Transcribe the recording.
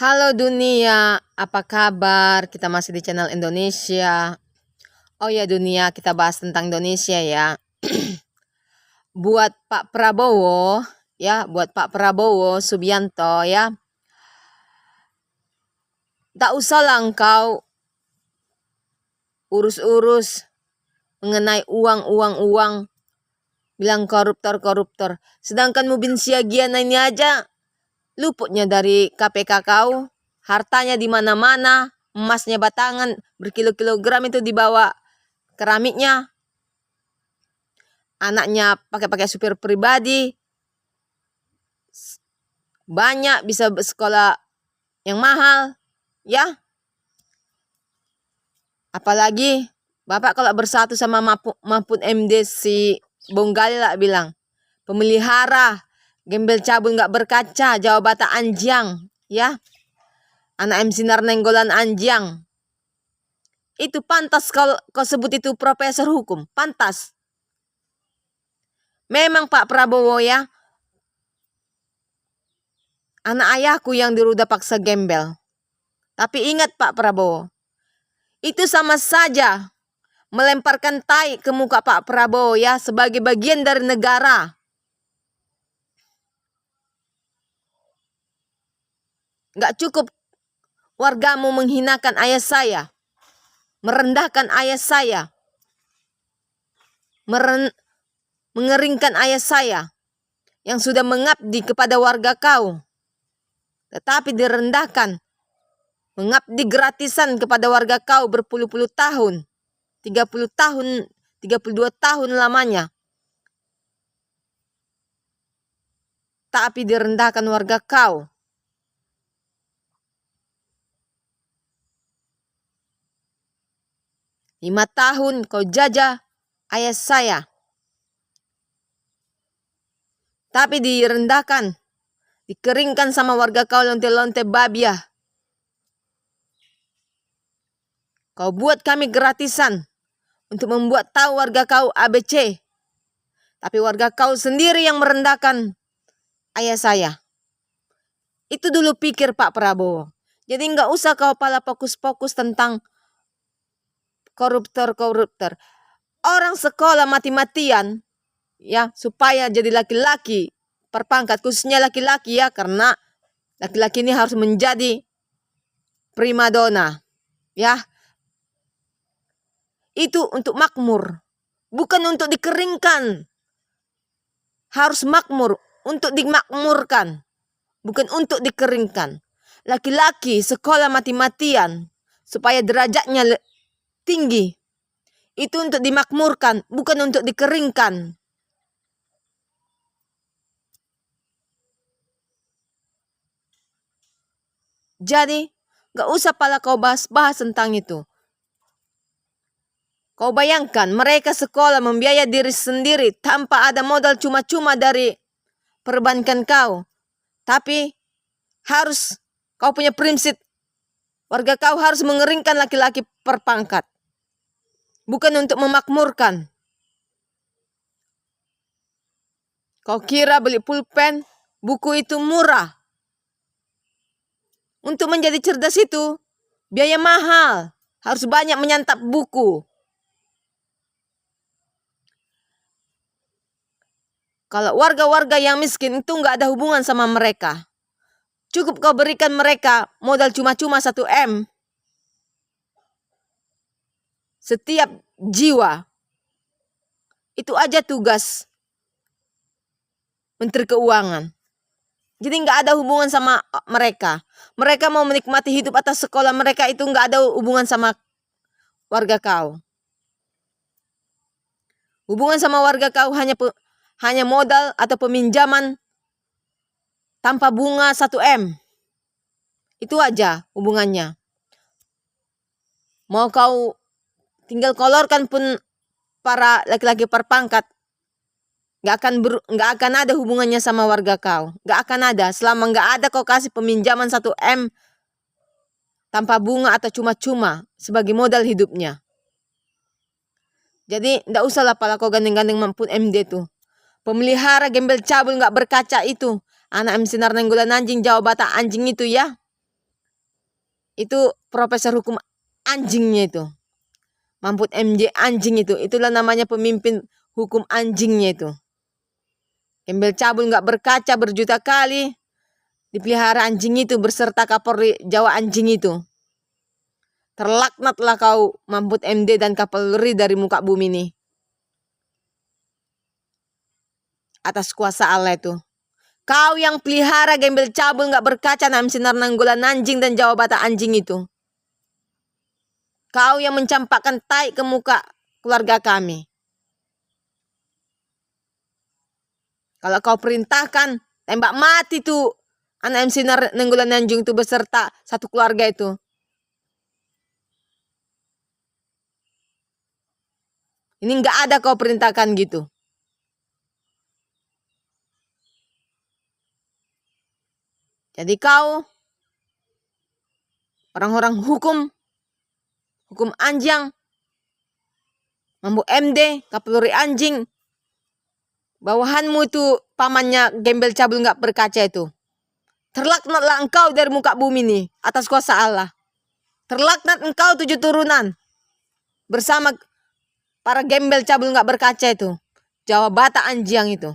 Halo dunia, apa kabar? Kita masih di channel Indonesia. Oh ya dunia, kita bahas tentang Indonesia ya. Buat Pak Prabowo, buat Pak Prabowo Subianto ya. Tak usahlah engkau urus-urus mengenai uang. Bilang koruptor. Sedangkan Mubin Siagiana ini aja luputnya dari KPK kau. Hartanya di mana-mana, emasnya batangan, berkilo-kilogram itu dibawa keramiknya. Anaknya pakai supir pribadi. Banyak bisa sekolah yang mahal, ya. Apalagi Bapak kalau bersatu sama Mahfud MD si Bonggali lah bilang, pemelihara gembel cabul nggak berkaca, Jawa Bata Anjang, ya. Anak MC Nenggolan Anjang. Itu pantas kalau kau sebut itu profesor hukum, pantas. Memang Pak Prabowo ya, anak ayahku yang diruda paksa gembel. Tapi ingat Pak Prabowo, itu sama saja melemparkan tai ke muka Pak Prabowo ya, sebagai bagian dari negara. Nggak cukup wargamu menghinakan ayah saya, merendahkan ayah saya, mengeringkan ayah saya yang sudah mengabdi kepada warga kau, tetapi direndahkan, mengabdi gratisan kepada warga kau berpuluh-puluh tahun, 30 tahun, 32 tahun lamanya. Tapi direndahkan warga kau. Lima tahun kau jajah ayah saya. Tapi direndahkan, dikeringkan sama warga kau lonte-lonte babiah. Kau buat kami gratisan untuk membuat tahu warga kau ABC. Tapi warga kau sendiri yang merendahkan ayah saya. Itu dulu pikir Pak Prabowo. Jadi nggak usah kau pala fokus-fokus tentang koruptor. Orang sekolah mati-matian ya supaya jadi laki-laki perpangkat, khususnya laki-laki ya, karena laki-laki ini harus menjadi primadona ya. Itu untuk makmur, bukan untuk dikeringkan. Harus makmur, untuk dimakmurkan, bukan untuk dikeringkan. Laki-laki sekolah mati-matian supaya derajatnya tinggi. Itu untuk dimakmurkan, bukan untuk dikeringkan. Jadi, gak usah pala kau bahas tentang itu. Kau bayangkan mereka sekolah membiayai diri sendiri tanpa ada modal cuma-cuma dari perbankan kau. Tapi harus kau punya prinsip, warga kau harus mengeringkan laki-laki perpangkat. Bukan untuk memakmurkan. Kau kira beli pulpen, buku itu murah. Untuk menjadi cerdas itu, biaya mahal. Harus banyak menyantap buku. Kalau warga-warga yang miskin itu nggak ada hubungan sama mereka. Cukup kau berikan mereka modal cuma-cuma 1 M. Setiap jiwa. Itu aja tugas Menteri Keuangan. Jadi nggak ada hubungan sama mereka. Mereka mau menikmati hidup atas sekolah mereka, itu nggak ada hubungan sama warga kau. Hubungan sama warga kau hanya modal atau peminjaman tanpa bunga 1 M. Itu aja hubungannya. Mau kau tinggal kolorkan pun para laki-laki perpangkat, nggak akan ada hubungannya sama warga kau. Nggak akan ada. Selama nggak ada kau kasih peminjaman 1 M tanpa bunga atau cuma-cuma sebagai modal hidupnya. Jadi nggak usahlah pala kau gandeng-gandeng Mahfud MD tuh. Pemelihara gembel cabul nggak berkaca itu. Anak MC Nenggolan Anjing, Jawa Bata Anjing itu ya. Itu profesor hukum anjingnya itu. Mahfud MD anjing itu. Itulah namanya pemimpin hukum anjingnya itu. Gembel cabul nggak berkaca berjuta kali. Dipelihara anjing itu berserta Kapolri Jawa anjing itu. Terlaknatlah kau Mahfud MD dan Kapolri dari muka bumi ini. Atas kuasa Allah itu. Kau yang pelihara gembel cabul nggak berkaca nam sinar nanggulan anjing dan Jawa Bata anjing itu. Kau yang mencampakkan tai ke muka keluarga kami. Kalau kau perintahkan, tembak mati tuh anak MC Nenggolan Anjing itu beserta satu keluarga itu. Ini nggak ada kau perintahkan gitu. Jadi kau, orang-orang hukum anjing, Mahfud MD, Kapolri anjing, bawahanmu itu pamannya gembel cabul nggak berkaca itu. Terlaknatlah engkau dari muka bumi nih atas kuasa Allah. Terlaknat engkau 7 turunan bersama para gembel cabul nggak berkaca itu. Jawa Bata anjing itu.